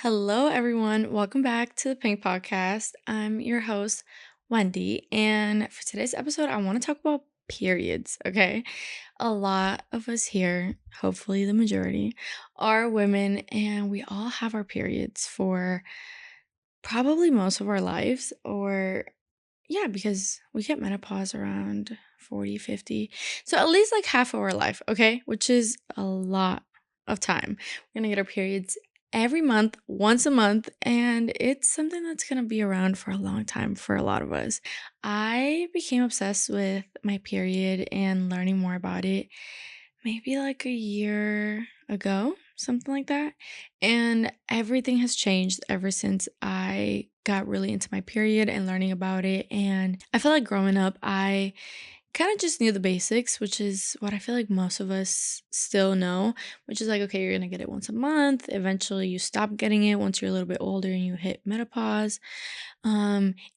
Hello, everyone. Welcome back to the Pink Podcast. I'm your host, Wendy. And for today's episode, I want to talk about periods. Okay. A lot of us here, hopefully the majority, are women, and we all have our periods for probably most of our lives, or yeah, because we get menopause around 40, 50. So at least like half of our life, okay? Which is a lot of time. We're going to get our periods every month, once a month, and it's something that's going to be around for a long time for a lot of us. I became obsessed with my period and learning more about it maybe like a year ago, something like that. And everything has changed ever since I got really into my period and learning about it. And I feel like growing up, I kind of just knew the basics, which is what I feel like most of us still know, which is like, okay, you're going to get it once a month. Eventually, you stop getting it once you're a little bit older and you hit menopause.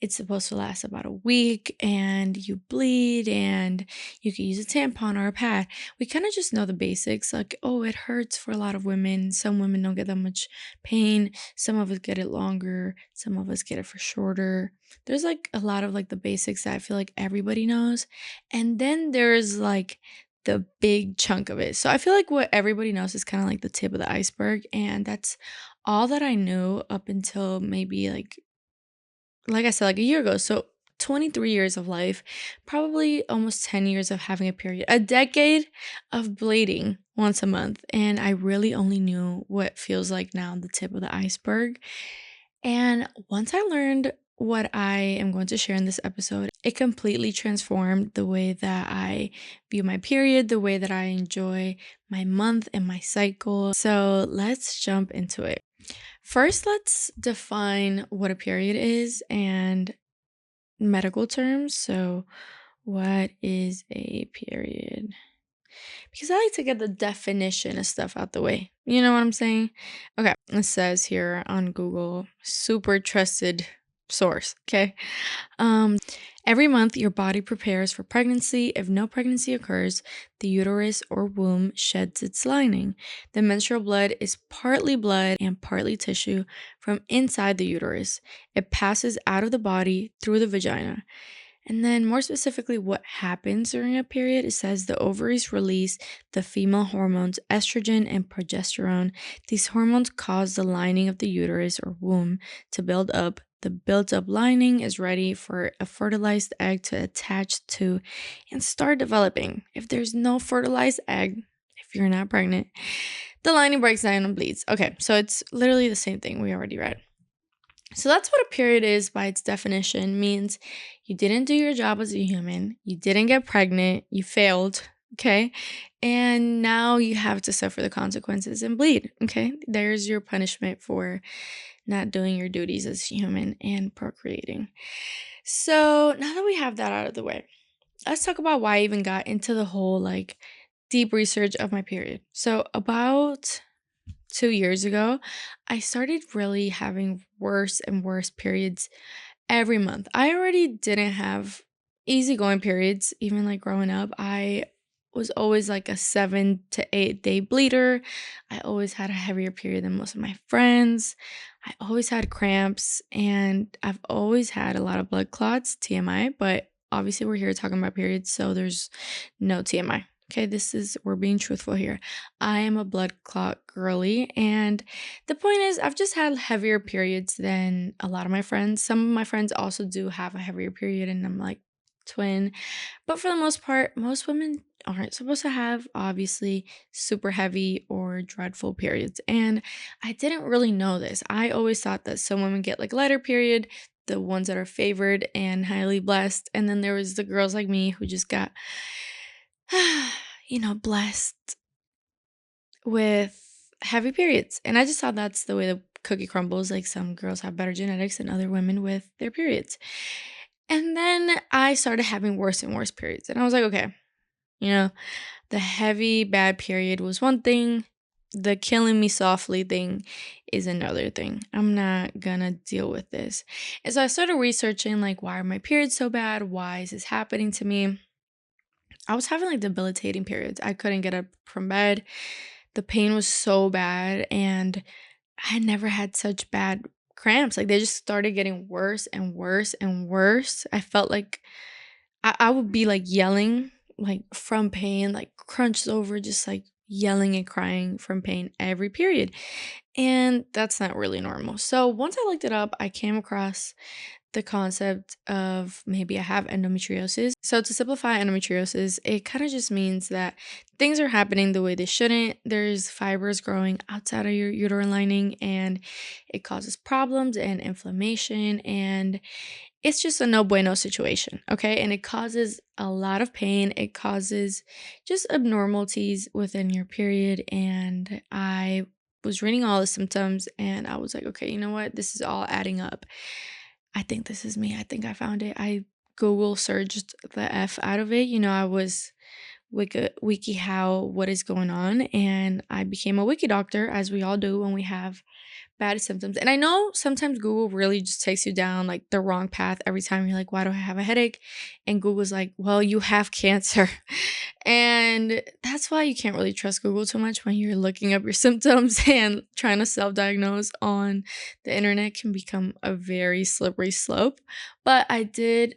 It's supposed to last about a week and you bleed and you can use a tampon or a pad. We kind of just know the basics, like, oh, it hurts for a lot of women. Some women don't get that much pain. Some of us get it longer. Some of us get it for shorter. There's like a lot of like the basics that I feel like everybody knows. And then there's like the big chunk of it. So I feel like what everybody knows is kind of like the tip of the iceberg. And that's all that I knew up until maybe like I said, like a year ago. So 23 years of life, probably almost 10 years of having a period, a decade of bleeding once a month. And I really only knew what feels like now the tip of the iceberg. And once I learned what I am going to share in this episode, it completely transformed the way that I view my period, the way that I enjoy my month and my cycle. So let's jump into it. First, let's define what a period is and medical terms. So, what is a period? Because I like to get the definition of stuff out the way. You know what I'm saying? Okay, it says here on Google, super trusted source. Okay. Um, every month your body prepares for pregnancy. If no pregnancy occurs, the uterus or womb sheds its lining. The menstrual blood is partly blood and partly tissue from inside the uterus. It passes out of the body through the vagina. And then, more specifically, what happens during a period, it says the ovaries release the female hormones estrogen and progesterone. These hormones cause the lining of the uterus or womb to build up. The built up lining is ready for a fertilized egg to attach to and start developing. If there's no fertilized egg, if you're not pregnant, the lining breaks down and bleeds. Okay, so it's literally the same thing we already read. So that's what a period is by its definition. Means you didn't do your job as a human, you didn't get pregnant, you failed, okay? And now you have to suffer the consequences and bleed, okay? There's your punishment for not doing your duties as a human and procreating. So now that we have that out of the way, let's talk about why I even got into the whole like deep research of my period. So about 2 years ago, I started really having worse and worse periods every month. I already didn't have easygoing periods, even like growing up. I was always like a 7 to 8 day bleeder. I always had a heavier period than most of my friends. I always had cramps, and I've always had a lot of blood clots, TMI, but obviously we're here talking about periods, so there's no TMI. Okay, we're being truthful here. I am a blood clot girly, and the point is, I've just had heavier periods than a lot of my friends. Some of my friends also do have a heavier period, and I'm like twin. But for the most part, most women aren't supposed to have, obviously, super heavy or dreadful periods. And I didn't really know this. I always thought that some women get like lighter period, the ones that are favored and highly blessed. And then there was the girls like me who just got blessed with heavy periods. And I just thought that's the way the cookie crumbles. Like some girls have better genetics than other women with their periods. And then I started having worse and worse periods. And I was like, okay, you know, the heavy bad period was one thing. The killing me softly thing is another thing. I'm not gonna deal with this. And so I started researching like, why are my periods so bad? Why is this happening to me? I was having like debilitating periods. I couldn't get up from bed. The pain was so bad, and I never had such bad cramps. Like they just started getting worse and worse and worse. I felt like I would be like yelling like from pain, like crunched over, just like yelling and crying from pain every period. And that's not really normal. So once I looked it up, I came across the concept of maybe I have endometriosis. So, to simplify endometriosis, it kind of just means that things are happening the way they shouldn't. There's fibers growing outside of your uterine lining, and it causes problems and inflammation. And it's just a no bueno situation. Okay. And it causes a lot of pain, it causes just abnormalities within your period. And I was reading all the symptoms and I was like, okay, you know what? This is all adding up. I think this is me. I think I found it. I Google searched the F out of it. I was wiki how what is going on, and I became a wiki doctor, as we all do when we have bad symptoms. And I know sometimes Google really just takes you down like the wrong path every time. You're like, why do I have a headache? And Google's like, well, you have cancer. And that's why you can't really trust Google too much when you're looking up your symptoms, and trying to self diagnose on the internet can become a very slippery slope. But I did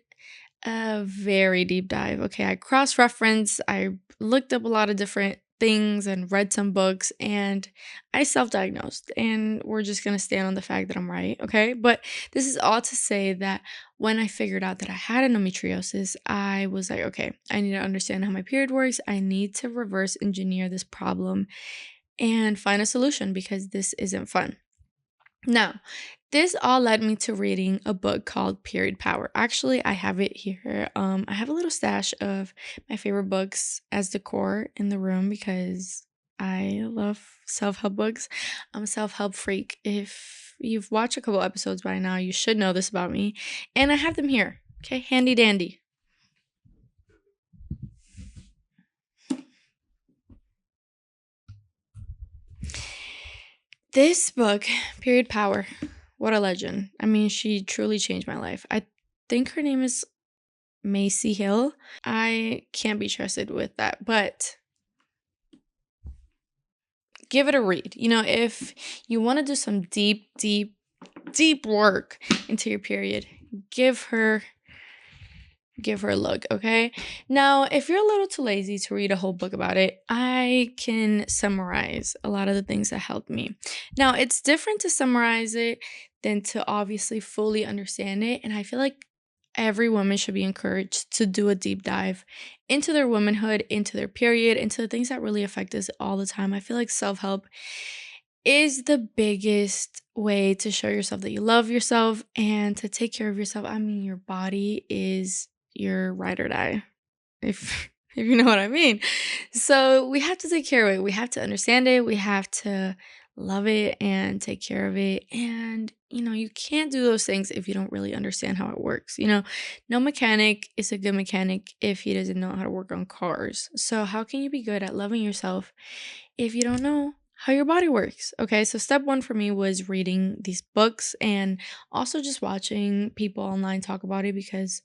a very deep dive. Okay, I cross referenced, I looked up a lot of different things and read some books, and I self diagnosed. And we're just gonna stand on the fact that I'm right, okay? But this is all to say that when I figured out that I had endometriosis, I was like, okay, I need to understand how my period works. I need to reverse engineer this problem and find a solution because this isn't fun. Now, this all led me to reading a book called Period Power. Actually, I have it here. I have a little stash of my favorite books as decor in the room because I love self-help books. I'm a self-help freak. If you've watched a couple episodes by now, you should know this about me. And I have them here. Okay, handy dandy. This book, Period Power, what a legend. I mean, she truly changed my life. I think her name is Macy Hill. I can't be trusted with that, but give it a read. If you want to do some deep, deep, deep work into your period, give her give her a look, okay? Now, if you're a little too lazy to read a whole book about it, I can summarize a lot of the things that helped me. Now, it's different to summarize it than to obviously fully understand it, and I feel like every woman should be encouraged to do a deep dive into their womanhood, into their period, into the things that really affect us all the time. I feel like self-help is the biggest way to show yourself that you love yourself and to take care of yourself. I mean, your body is your ride or die, if if you know what I mean. So we have to take care of it. We have to understand it. We have to love it and take care of it. And you can't do those things if you don't really understand how it works. No mechanic is a good mechanic if he doesn't know how to work on cars. So how can you be good at loving yourself if you don't know how your body works? Okay, so step one for me was reading these books and also just watching people online talk about it because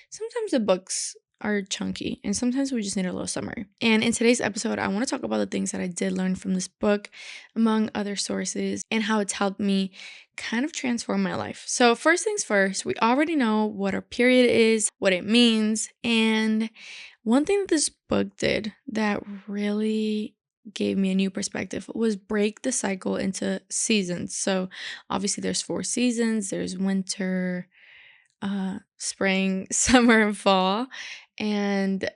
sometimes the books are chunky and sometimes we just need a little summary. And in today's episode, I want to talk about the things that I did learn from this book, among other sources, and how it's helped me kind of transform my life. So, first things first, we already know what our period is, what it means, and one thing that this book did that really gave me a new perspective was break the cycle into seasons. So, obviously, there's four seasons, there's winter, spring, summer, and fall. And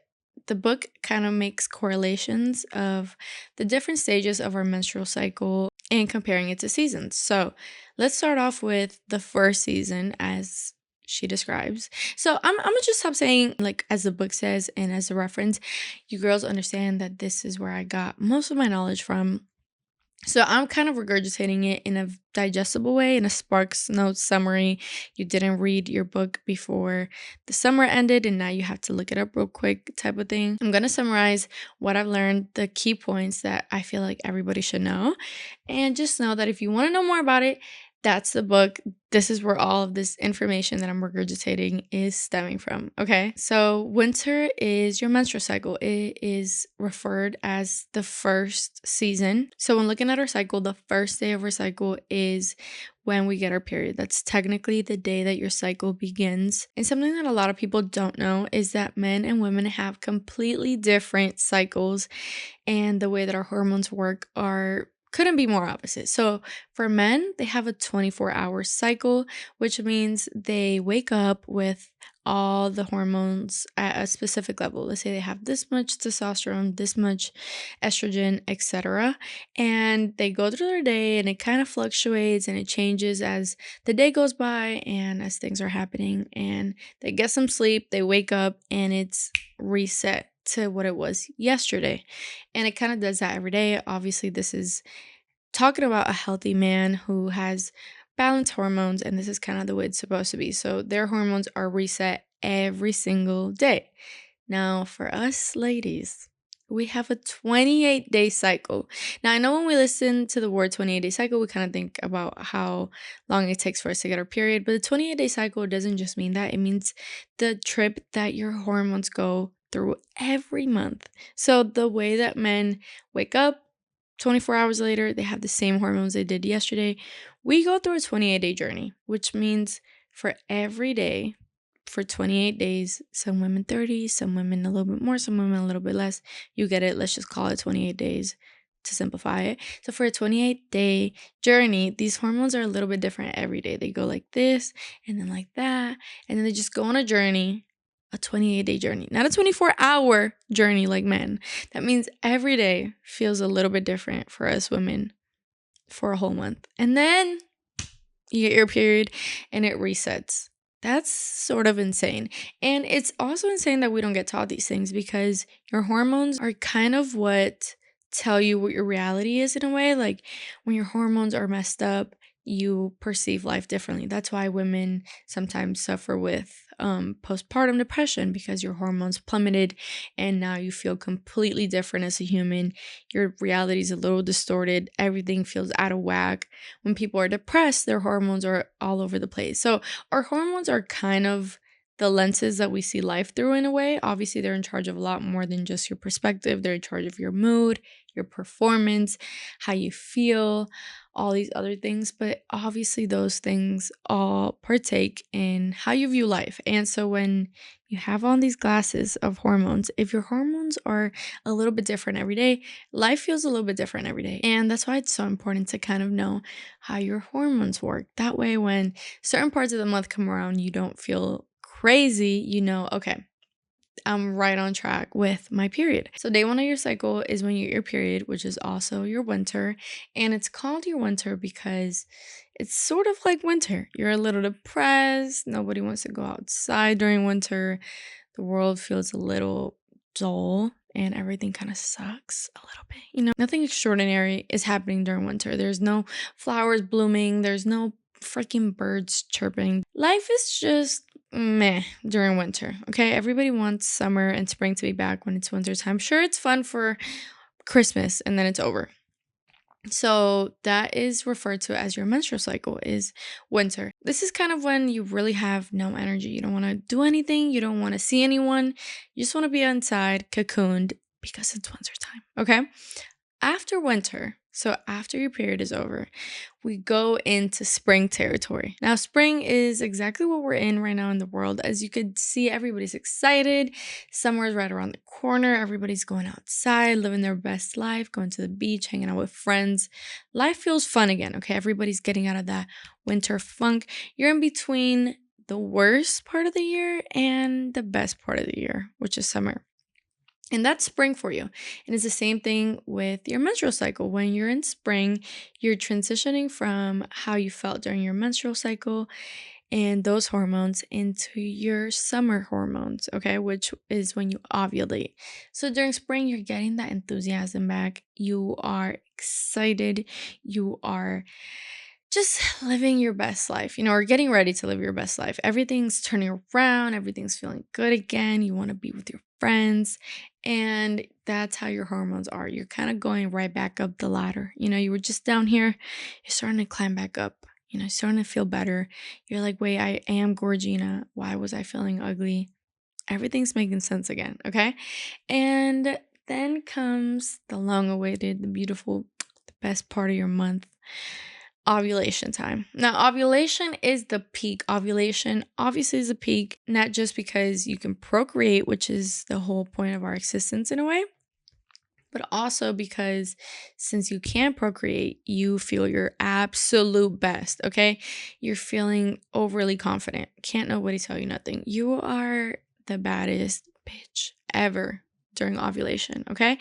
the book kind of makes correlations of the different stages of our menstrual cycle and comparing it to seasons. So let's start off with the first season as she describes. So I'm gonna just stop saying like as the book says and as a reference. You girls understand that this is where I got most of my knowledge from. So I'm kind of regurgitating it in a digestible way, in a Sparks Notes summary. You didn't read your book before the summer ended, and now you have to look it up real quick, type of thing. I'm gonna summarize what I've learned, the key points that I feel like everybody should know, and just know that if you want to know more about it, that's the book. this is where all of this information that I'm regurgitating is stemming from. Okay. So, winter is your menstrual cycle. It is referred as the first season. So, when looking at our cycle, the first day of our cycle is when we get our period. That's technically the day that your cycle begins. And something that a lot of people don't know is that men and women have completely different cycles, and the way that our hormones work are couldn't be more opposite. So for men, they have a 24-hour cycle, which means they wake up with all the hormones at a specific level. Let's say they have this much testosterone, this much estrogen, etc. And they go through their day and it kind of fluctuates and it changes as the day goes by and as things are happening, and they get some sleep, they wake up and it's reset to what it was yesterday. And it kind of does that every day. Obviously, this is talking about a healthy man who has balanced hormones, and this is kind of the way it's supposed to be. So their hormones are reset every single day. Now, for us ladies, we have a 28-day cycle. Now, I know when we listen to the word 28-day cycle, we kind of think about how long it takes for us to get our period, but the 28-day cycle doesn't just mean that. It means the trip that your hormones go through every month. So the way that men wake up, 24 hours later, they have the same hormones they did yesterday. We go through a 28-day journey, which means for every day, for 28 days, some women 30, some women a little bit more, some women a little bit less. You get it. Let's just call it 28 days to simplify it. So for a 28-day journey, these hormones are a little bit different every day. They go like this and then like that, and then they just go on a journey, a 28-day journey, not a 24-hour journey like men. That means every day feels a little bit different for us women for a whole month. And then you get your period and it resets. That's sort of insane. And it's also insane that we don't get taught these things, because your hormones are kind of what tell you what your reality is in a way. Like when your hormones are messed up, you perceive life differently. That's why women sometimes suffer with postpartum depression, because your hormones plummeted and now you feel completely different as a human. Your reality is a little distorted. Everything feels out of whack. When people are depressed, their hormones are all over the place. So our hormones are kind of the lenses that we see life through in a way. Obviously, they're in charge of a lot more than just your perspective. They're in charge of your mood, your performance, how you feel, all these other things. But obviously, those things all partake in how you view life. And so when you have on these glasses of hormones, if your hormones are a little bit different every day, life feels a little bit different every day. And that's why it's so important to kind of know how your hormones work. That way, when certain parts of the month come around, you don't feel crazy. You know, okay, I'm right on track with my period. So, day one of your cycle is when you get your period, which is also your winter. And it's called your winter because it's sort of like winter. You're a little depressed. Nobody wants to go outside during winter. The world feels a little dull and everything kind of sucks a little bit. You know, nothing extraordinary is happening during winter. There's no flowers blooming, there's no freaking birds chirping. Life is just meh during winter. Okay, everybody wants summer and spring to be back when it's winter time. Sure, it's fun for Christmas and then it's over. So that is referred to as your menstrual cycle, is winter. This is kind of when you really have no energy. You don't want to do anything. You don't want to see anyone. You just want to be inside, cocooned, because it's winter time. Okay. After winter, so after your period is over, we go into spring territory. Now, spring is exactly what we're in right now in the world. As you could see, everybody's excited. Summer is right around the corner. Everybody's going outside, living their best life, going to the beach, hanging out with friends. Life feels fun again, okay? Everybody's getting out of that winter funk. You're in between the worst part of the year and the best part of the year, which is summer. And that's spring for you. And it's the same thing with your menstrual cycle. When you're in spring, you're transitioning from how you felt during your menstrual cycle and those hormones into your summer hormones, okay, which is when you ovulate. So during spring, you're getting that enthusiasm back. You are excited. You are just living your best life, you know, or getting ready to live your best life. Everything's turning around, everything's feeling good again. You want to be with your friends. And that's how your hormones are. You're kind of going right back up the ladder. You know, you were just down here, you're starting to climb back up. starting to feel better. You're like, wait, I am Gorgina. Why was I feeling ugly? Everything's making sense again, okay? And then comes the long awaited, the beautiful, the best part of your month, ovulation time. Now, ovulation is the peak. Ovulation obviously is a peak, not just because you can procreate, which is the whole point of our existence in a way, but also because since you can procreate, you feel your absolute best, okay? You're feeling overly confident. Can't nobody tell you nothing. You are the baddest bitch ever during ovulation, okay?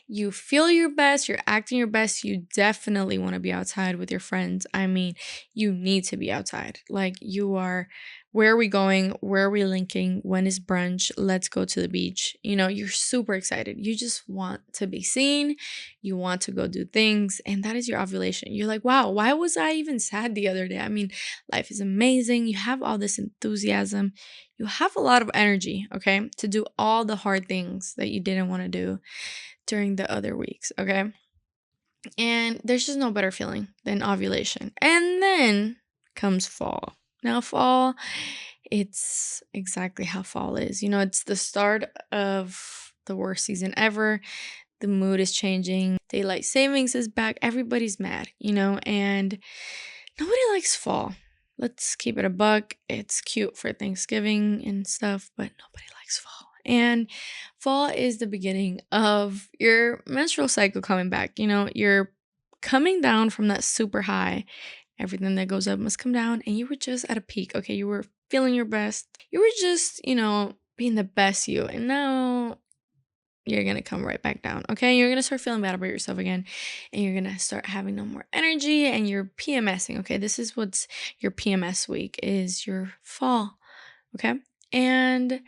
You feel your best, you're acting your best. You definitely want to be outside with your friends. I mean, you need to be outside. Like, you are, where are we going? Where are we linking? When is brunch? Let's go to the beach. You're super excited. You just want to be seen. You want to go do things. And that is your ovulation. You're like, wow, why was I even sad the other day? I mean, life is amazing. You have all this enthusiasm. You have a lot of energy, okay, to do all the hard things that you didn't want to do during the other weeks, okay? And there's just no better feeling than ovulation. And then comes fall. Now, fall, it's exactly how fall is. It's the start of the worst season ever. The mood is changing. Daylight savings is back. Everybody's mad, and nobody likes fall. Let's keep it a buck. It's cute for Thanksgiving and stuff, but nobody likes fall. And fall is the beginning of your menstrual cycle coming back. You're coming down from that super high. Everything that goes up must come down. And you were just at a peak. Okay. You were feeling your best. You were just, being the best you. And now you're going to come right back down. Okay. You're going to start feeling bad about yourself again. And you're going to start having no more energy and you're PMSing. Okay. This is what's your PMS week, is your fall. Okay. And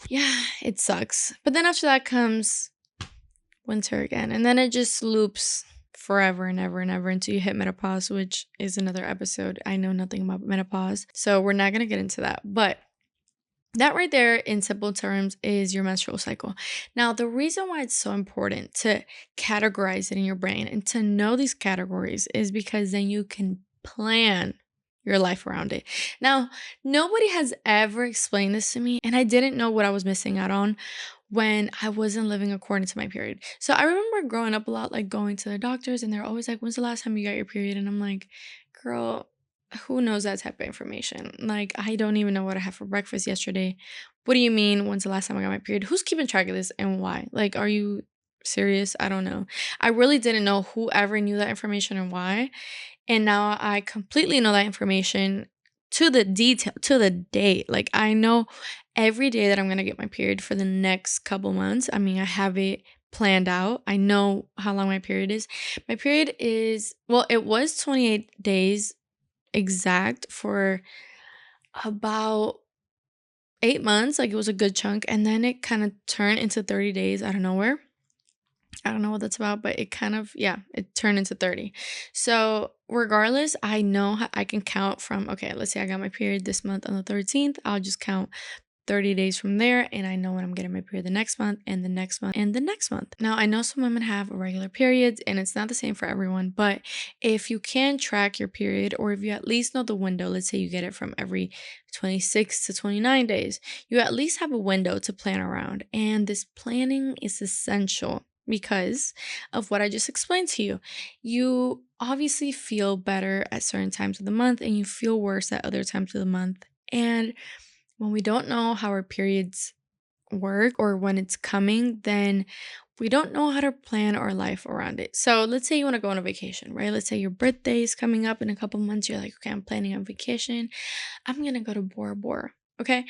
yeah, it sucks. But then after that comes winter again. And then it just loops forever and ever and ever until you hit menopause, which is another episode. I know nothing about menopause, so we're not going to get into that. But that right there, in simple terms, is your menstrual cycle. Now, the reason why it's so important to categorize it in your brain and to know these categories is because then you can plan your life around it. Now, nobody has ever explained this to me, and I didn't know what I was missing out on when I wasn't living according to my period. So I remember growing up a lot, like going to the doctors, and they're always like, when's the last time you got your period? And I'm like, girl, who knows that type of information? Like, I don't even know what I had for breakfast yesterday. What do you mean, when's the last time I got my period? Who's keeping track of this and why? Like, are you serious? I don't know. I really didn't know whoever knew that information and why. And now I completely know that information to the detail, to the date. Like, I know every day that I'm going to get my period for the next couple months. I mean, I have it planned out. I know how long my period is. My period is, well, it was 28 days exact for about 8 months. Like, it was a good chunk. And then it kind of turned into 30 days out of nowhere. I don't know what that's about, but it kind of, yeah, it turned into 30. So regardless, I know I can count from, okay, let's say I got my period this month on the 13th. I'll just count 30 days from there, and I know when I'm getting my period the next month and the next month and the next month. Now, I know some women have irregular periods and it's not the same for everyone, but if you can track your period, or if you at least know the window, let's say you get it from every 26 to 29 days, you at least have a window to plan around. And this planning is essential because of what I just explained to you. You obviously feel better at certain times of the month and you feel worse at other times of the month. And when we don't know how our periods work or when it's coming, then we don't know how to plan our life around it. So let's say you want to go on a vacation, right? Let's say your birthday is coming up in a couple months. You're like, okay, I'm planning on vacation. I'm going to go to Bora Bora. Okay.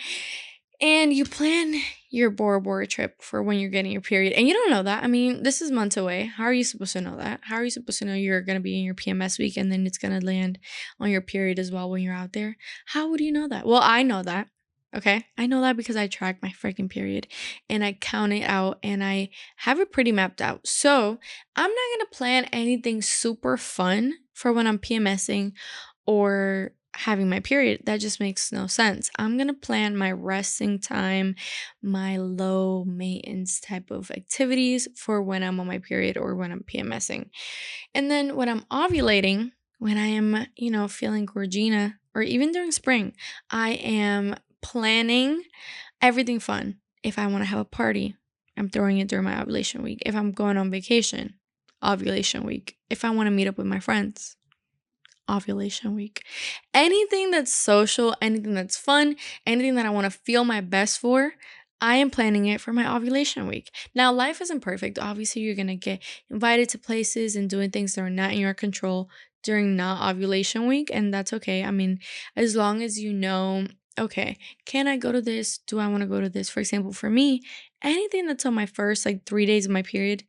And you plan your Bora Bora trip for when you're getting your period. And you don't know that. I mean, this is months away. How are you supposed to know that? How are you supposed to know you're going to be in your PMS week and then it's going to land on your period as well when you're out there? How would you know that? Well, I know that. Okay. I know that because I track my freaking period and I count it out and I have it pretty mapped out. So I'm not going to plan anything super fun for when I'm PMSing or having my period. That just makes no sense. I'm going to plan my resting time, my low maintenance type of activities for when I'm on my period or when I'm PMSing. And then when I'm ovulating, when I am, feeling gorgina, or even during spring, I am planning everything fun. If I want to have a party, I'm throwing it during my ovulation week. If I'm going on vacation, ovulation week. If I want to meet up with my friends, ovulation week. Anything that's social, anything that's fun, anything that I want to feel my best for, I am planning it for my ovulation week. Now, life isn't perfect. Obviously, you're going to get invited to places and doing things that are not in your control during not ovulation week, and that's okay. I mean, as long as you know, okay, can I go to this? Do I want to go to this? For example, for me, anything that's on my first like 3 days of my period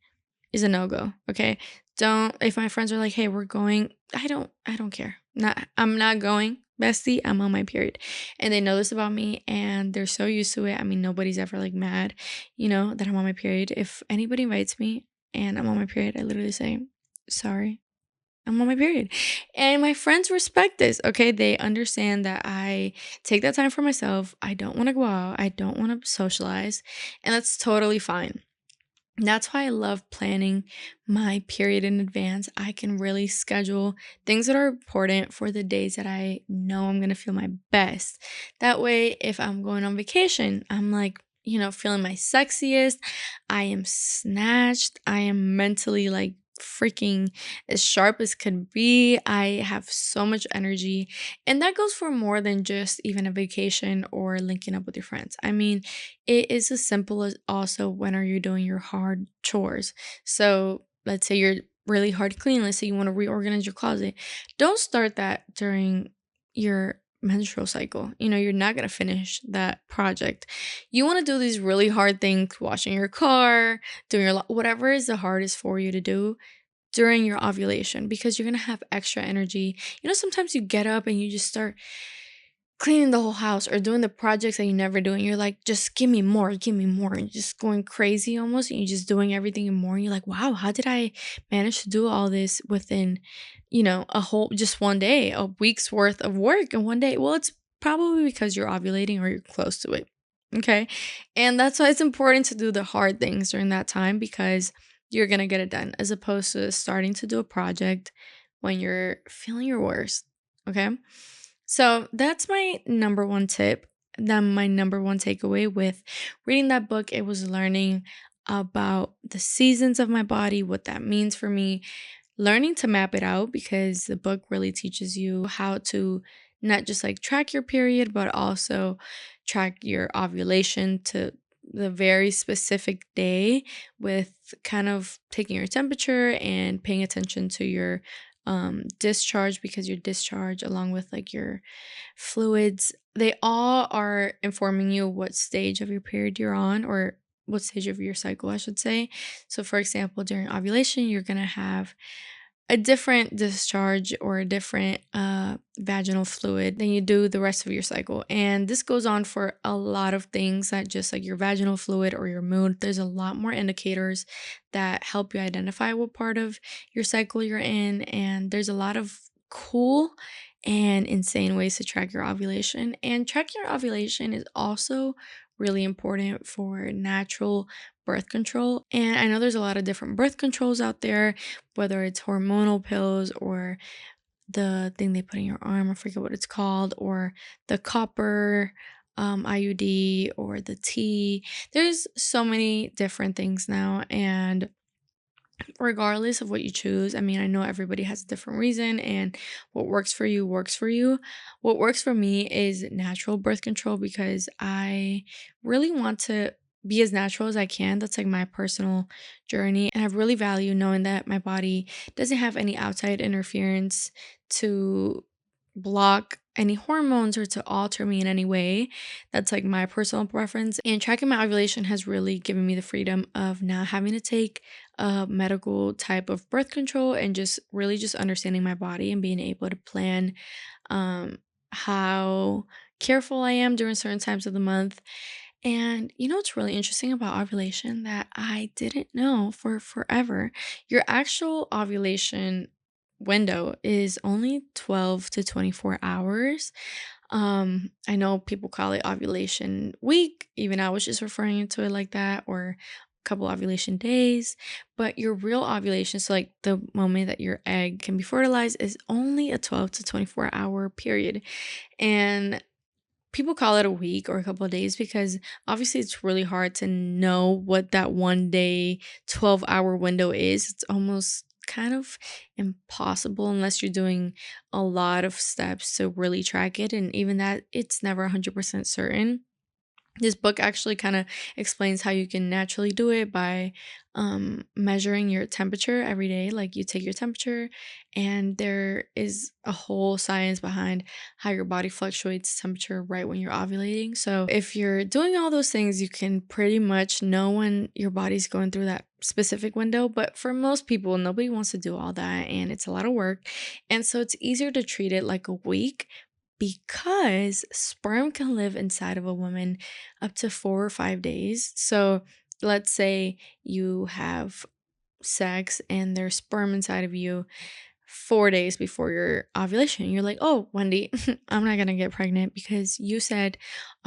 is a no-go, okay? Don't If my friends are like, "Hey, we're going," I don't care. I'm not going, bestie, I'm on my period. And they know this about me and they're so used to it. I mean, nobody's ever like mad, that I'm on my period. If anybody invites me and I'm on my period, I literally say, "Sorry, I'm on my period." And my friends respect this, okay? They understand that I take that time for myself. I don't want to go out. I don't want to socialize, and that's totally fine. That's why I love planning my period in advance. I can really schedule things that are important for the days that I know I'm going to feel my best. That way, if I'm going on vacation, I'm like, feeling my sexiest. I am snatched. I am mentally like freaking as sharp as could be. I have so much energy. And that goes for more than just even a vacation or linking up with your friends. I mean, it is as simple as also when are you doing your hard chores. So let's say you're really hard clean. Let's say you want to reorganize your closet. Don't start that during your menstrual cycle. You're not going to finish that project. You want to do these really hard things, washing your car, doing whatever is the hardest for you to do during your ovulation, because you're going to have extra energy. Sometimes you get up and you just start cleaning the whole house or doing the projects that you never do, and you're like, just give me more, and just going crazy almost, and you're just doing everything and more, and you're like, wow, how did I manage to do all this within a whole just one day, a week's worth of work in one day? Well, it's probably because you're ovulating or you're close to it. Okay. And that's why it's important to do the hard things during that time, because you're gonna get it done, as opposed to starting to do a project when you're feeling your worst. Okay. So that's my number one tip. Then my number one takeaway with reading that book, it was learning about the seasons of my body, what that means for me, learning to map it out, because the book really teaches you how to not just like track your period, but also track your ovulation to the very specific day, with kind of taking your temperature and paying attention to your discharge, because your discharge along with like your fluids, they all are informing you what stage of your period you're on, or what stage of your cycle I should say. So for example, during ovulation, you're going to have a different discharge or a different vaginal fluid than you do the rest of your cycle. And this goes on for a lot of things, not just like your vaginal fluid or your mood. There's a lot more indicators that help you identify what part of your cycle you're in. And there's a lot of cool and insane ways to track your ovulation. And tracking your ovulation is also really important for natural birth control. And I know there's a lot of different birth controls out there, whether it's hormonal pills or the thing they put in your arm, I forget what it's called, or the copper IUD, or the tea. There's so many different things now, and regardless of what you choose, I mean, I know everybody has a different reason, and what works for you works for you. What works for me is natural birth control, because I really want to be as natural as I can. That's like my personal journey. And I really value knowing that my body doesn't have any outside interference to block any hormones or to alter me in any way. That's like my personal preference. And tracking my ovulation has really given me the freedom of not having to take a medical type of birth control, and just really just understanding my body and being able to plan how careful I am during certain times of the month. And what's really interesting about ovulation that I didn't know for forever? Your actual ovulation window is only 12 to 24 hours. I know people call it ovulation week. Even I was just referring to it like that, or couple ovulation days, but your real ovulation, so like the moment that your egg can be fertilized, is only a 12 to 24-hour period. And people call it a week or a couple of days because obviously it's really hard to know what that 1 day, 12-hour window is. It's almost kind of impossible unless you're doing a lot of steps to really track it. And even that, it's never 100% certain. This book actually kind of explains how you can naturally do it by measuring your temperature every day. Like you take your temperature, and there is a whole science behind how your body fluctuates temperature right when you're ovulating. So if you're doing all those things, you can pretty much know when your body's going through that specific window. But for most people, nobody wants to do all that, and it's a lot of work. And so it's easier to treat it like a week because sperm can live inside of a woman up to 4 or 5 days. So let's say you have sex and there's sperm inside of you 4 days before your ovulation. You're like, oh, Wendy, I'm not going to get pregnant because you said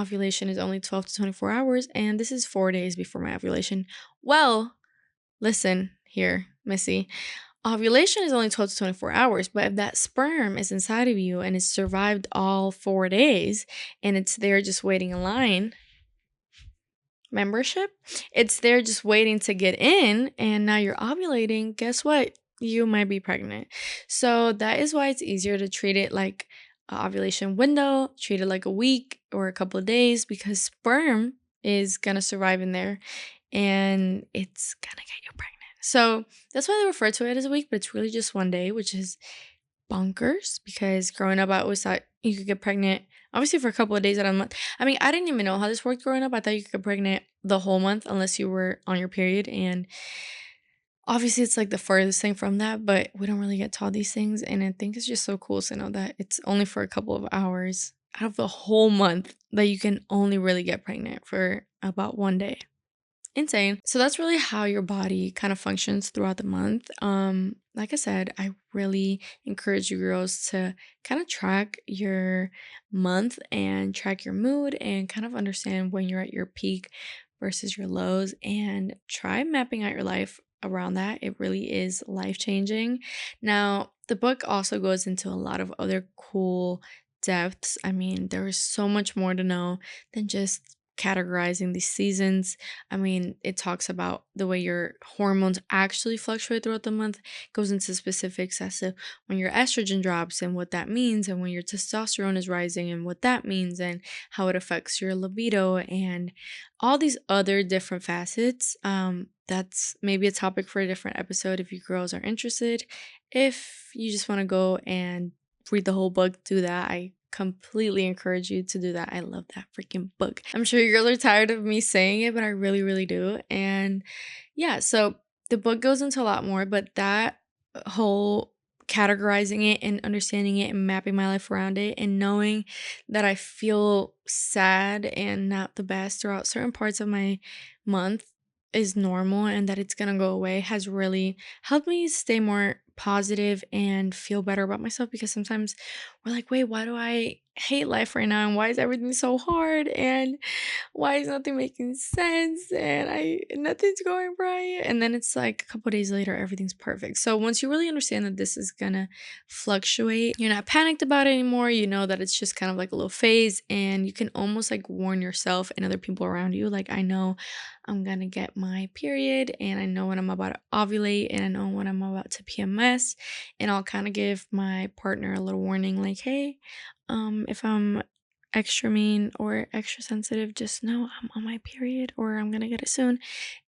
ovulation is only 12 to 24 hours and this is 4 days before my ovulation. Well, listen here, Missy. Ovulation is only 12 to 24 hours, but if that sperm is inside of you and it's survived all 4 days and it's there just waiting in line, membership, it's there just waiting to get in, and now you're ovulating, guess what? You might be pregnant. So that is why it's easier to treat it like a ovulation window, treat it like a week or a couple of days because sperm is gonna survive in there and it's gonna get you pregnant. So that's why they refer to it as a week, but it's really just 1 day, which is bonkers because growing up, I always thought you could get pregnant, obviously, for a couple of days out of a month. I mean, I didn't even know how this worked growing up. I thought you could get pregnant the whole month unless you were on your period. And obviously, it's like the furthest thing from that, but we don't really get taught these things. And I think it's just so cool to know that it's only for a couple of hours out of the whole month that you can only really get pregnant for about 1 day. Insane. So that's really how your body kind of functions throughout the month. Like I said, I really encourage you girls to kind of track your month and track your mood and kind of understand when you're at your peak versus your lows and try mapping out your life around that. It really is life changing. Now, the book also goes into a lot of other cool depths. I mean, there is so much more to know than just categorizing these seasons. I mean, it talks about the way your hormones actually fluctuate throughout the month, goes into specifics as to when your estrogen drops and what that means, and when your testosterone is rising and what that means, and how it affects your libido, and all these other different facets. That's maybe a topic for a different episode if you girls are interested. If you just want to go and read the whole book, do that. I completely encourage you to do that. I love that freaking book. I'm sure you girls are tired of me saying it, but I really, really do. And yeah, so the book goes into a lot more, but that whole categorizing it and understanding it and mapping my life around it and knowing that I feel sad and not the best throughout certain parts of my month is normal and that it's gonna go away has really helped me stay more positive and feel better about myself because sometimes we're like, wait, why do I hate life right now? And why is everything so hard? And why is nothing making sense? And nothing's going right. And then it's like a couple days later, everything's perfect. So once you really understand that this is gonna fluctuate, you're not panicked about it anymore. You know that it's just kind of like a little phase, and you can almost like warn yourself and other people around you. Like, I know I'm gonna get my period, and I know when I'm about to ovulate, and I know when I'm about to PMS, and I'll kind of give my partner a little warning, like, hey, if I'm extra mean or extra sensitive, just know I'm on my period or I'm gonna get it soon.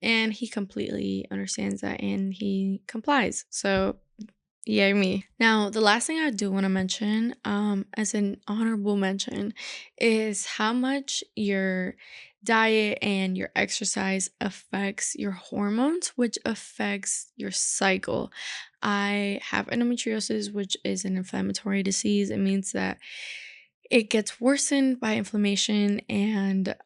And he completely understands that and he complies. So yeah, me. Now, the last thing I do want to mention, as an honorable mention, is how much your diet and your exercise affects your hormones, which affects your cycle. I have endometriosis, which is an inflammatory disease. It means that it gets worsened by inflammation, and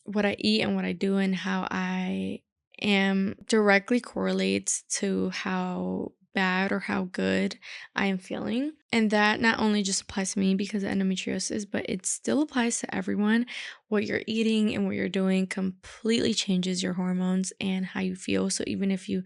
what I eat and what I do and how I am directly correlates to how bad or how good I am feeling. And that not only just applies to me because of endometriosis, but it still applies to everyone. What you're eating and what you're doing completely changes your hormones and how you feel. So even if you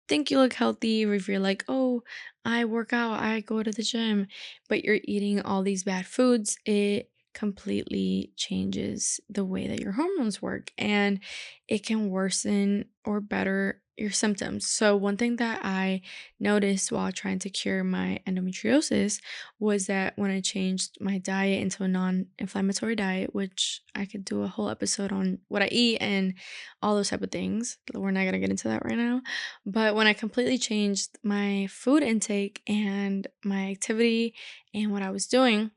think you look healthy, or if you're like, oh, I work out, I go to the gym, but you're eating all these bad foods, it completely changes the way that your hormones work and it can worsen or better your symptoms. So, one thing that I noticed while trying to cure my endometriosis was that when I changed my diet into a non inflammatory diet, which I could do a whole episode on what I eat and all those type of things. We're not going to get into that right now. But when I completely changed my food intake and my activity and what I was doing,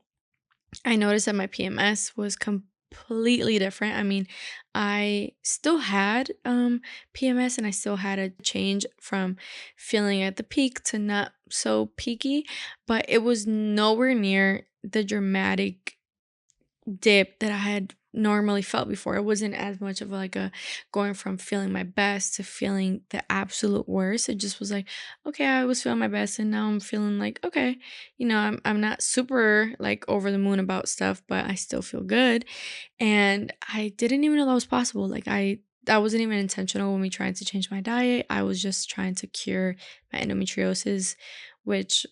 I noticed that my PMS was completely different. I mean, I still had PMS and I still had a change from feeling at the peak to not so peaky, but it was nowhere near the dramatic dip that I had normally felt before. It wasn't as much of like a going from feeling my best to feeling the absolute worst. It just was like, okay, I was feeling my best and now I'm feeling like, okay, I'm not super like over the moon about stuff, but I still feel good. And I didn't even know that was possible. Like that wasn't even intentional when we tried to change my diet. I was just trying to cure my endometriosis, which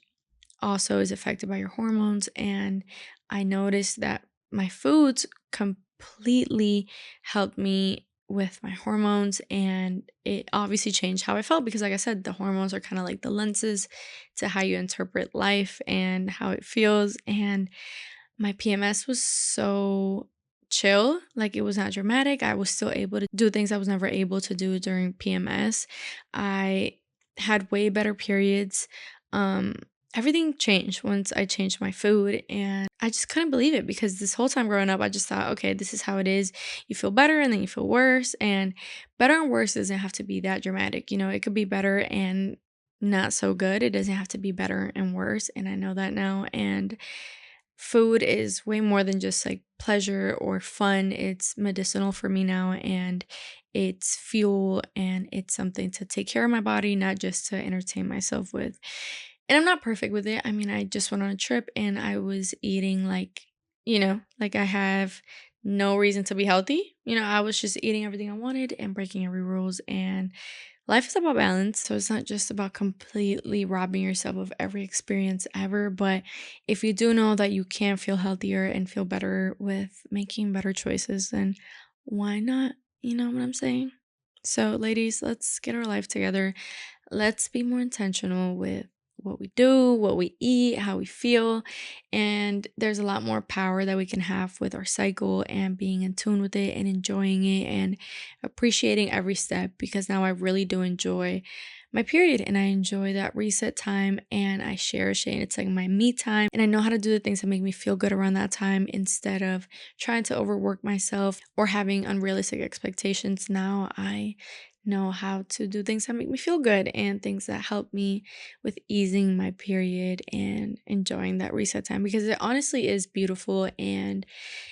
also is affected by your hormones. And I noticed that my foods completely helped me with my hormones. And it obviously changed how I felt because, like I said, the hormones are kind of like the lenses to how you interpret life and how it feels. And my PMS was so chill, like it was not dramatic. I was still able to do things I was never able to do during PMS. I had way better periods. Um Everything changed once I changed my food and I just couldn't believe it because this whole time growing up I just thought, okay, this is how it is. You feel better and then you feel worse, and better and worse doesn't have to be that dramatic. It could be better and not so good. It doesn't have to be better and worse, and I know that now. And food is way more than just like pleasure or fun. It's medicinal for me now, and it's fuel, and it's something to take care of my body, not just to entertain myself with. And I'm not perfect with it. I mean, I just went on a trip and I was eating like I have no reason to be healthy. I was just eating everything I wanted and breaking every rules, and life is about balance, so it's not just about completely robbing yourself of every experience ever. But if you do know that you can feel healthier and feel better with making better choices, then why not? You know what I'm saying? So, ladies, let's get our life together. Let's be more intentional with what we do, what we eat, how we feel. And there's a lot more power that we can have with our cycle and being in tune with it and enjoying it and appreciating every step, because now I really do enjoy my period and I enjoy that reset time and I cherish it. And it's like my me time. And I know how to do the things that make me feel good around that time instead of trying to overwork myself or having unrealistic expectations. Now I know how to do things that make me feel good and things that help me with easing my period and enjoying that reset time, because it honestly is beautiful and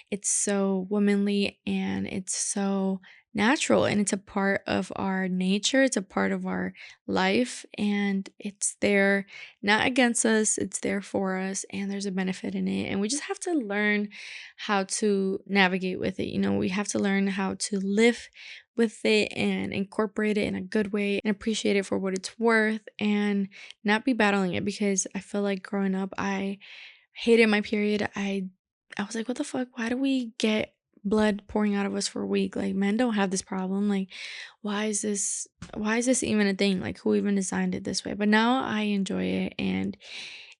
it's so womanly and it's so natural and it's a part of our nature. It's a part of our life and it's there not against us, it's there for us, and there's a benefit in it. And we just have to learn how to navigate with it. We have to learn how to live with it and incorporate it in a good way and appreciate it for what it's worth and not be battling it, because I feel like growing up I hated my period. I was like, what the fuck? Why do we get blood pouring out of us for a week? Like, men don't have this problem. Like, why is this even a thing? Like, who even designed it this way? But now I enjoy it, and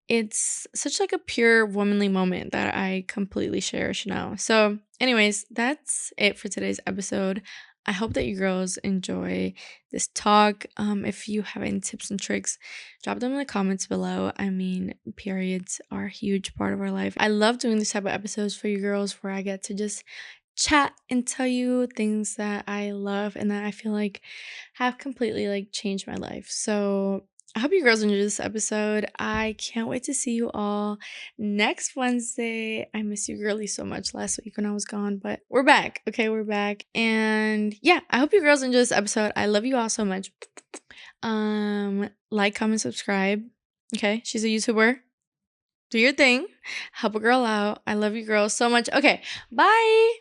it's such like a pure womanly moment that I completely cherish now. So, anyways, that's it for today's episode. I hope that you girls enjoy this talk. If you have any tips and tricks, drop them in the comments below. I mean, periods are a huge part of our life. I love doing these type of episodes for you girls where I get to just chat and tell you things that I love and that I feel like have completely like changed my life. So I hope you girls enjoyed this episode. I can't wait to see you all next Wednesday. I miss you girlies so much last week when I was gone, but we're back. Okay, we're back. And yeah, I hope you girls enjoyed this episode. I love you all so much. Like, comment, subscribe. Okay, she's a YouTuber. Do your thing. Help a girl out. I love you girls so much. Okay, bye.